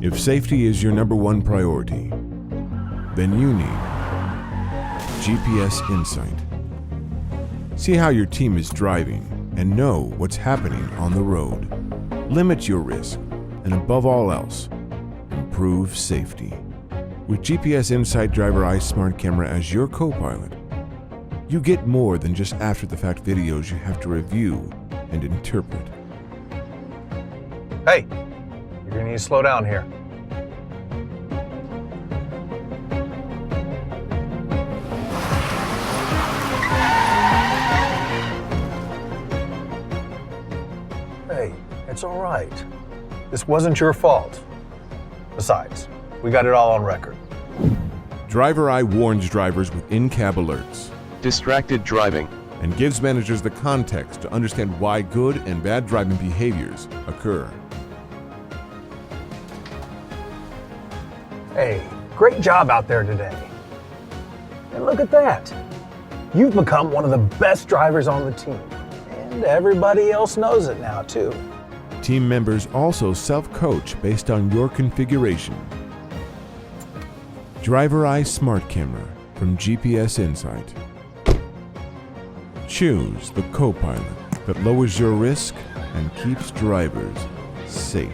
If safety is your #1 priority, then you need GPS Insight. See how your team is driving and know what's happening on the road. Limit your risk, and above all else, improve safety. With GPS Insight Driveri Smart Camera as your co-pilot, you get more than just after-the-fact videos you have to review and interpret. Hey, you're gonna need to slow down here. Hey, it's all right. This wasn't your fault. Besides, we got it all on record. Driveri warns drivers with in-cab alerts, distracted driving, and gives managers the context to understand why good and bad driving behaviors occur. Hey, great job out there today. And look at that. You've become one of the best drivers on the team. And everybody else knows it now, too. Team members also self-coach based on your configuration. Driveri Smart Camera from GPS Insight. Choose the co-pilot that lowers your risk and keeps drivers safe.